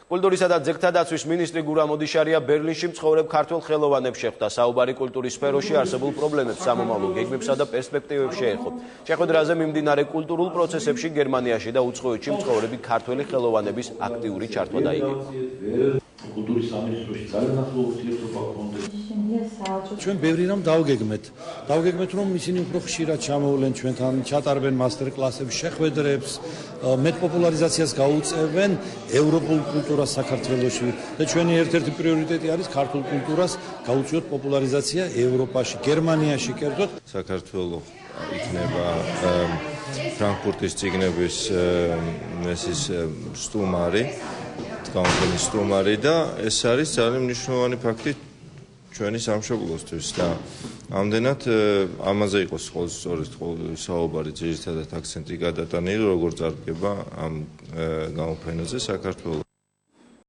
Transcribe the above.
კულტურისა და ძეგლთა დაცვის მინისტრი გურამ ოდიშარია ბერლინში მცხოვრებ ქართველ ხელოვანებს შეხვდა. საუბარი კულტურის სფეროში არსებულ პრობლემებს, სამომავლო გეგმებსა და პერსპექტივებს შეეხო. შეხვედრაზე მიმდინარე კულტურულ პროცესებში გერმანიაში და უცხოეთში მცხოვრები ქართველი ხელოვანების აქტიური ჩართვა დაიგეგმა. კულტურის სამინისტროში ძალიან ახლო ურთიერთობა გქონდეთ. ჩვენ ბევრი რამ დავგეგმეთ, რომ ისინი უფრო ხშირად ჩამოვლენ ჩვენთან, ჩატარებენ მასტერ კლასებს, შეხვედრებს, მეტპოპულარიზაციას გაუწევენ ევროპულ კულტურას საქართველოში და ჩვენი ერთ-ერთი პრიორიტეტი არის ქართულ კულტურას გაუწიოთ პოპულარიზაცია ევროპაში, გერმანიაში კერძოდ. საქართველო იქნება ფრანკფურტის წიგნების სტუმარი, გამოფენის სტუმარი და ეს არის ძალიან მნიშვნელოვანი ფაქტი ჩვენი სამშობლოსთვის და ამდენად ამაზე იყოს სწორედ საუბარი, ძირითადად აქცენტი გადატანილი, როგორ წარდგება ამ გამოფენაზე საქართველო.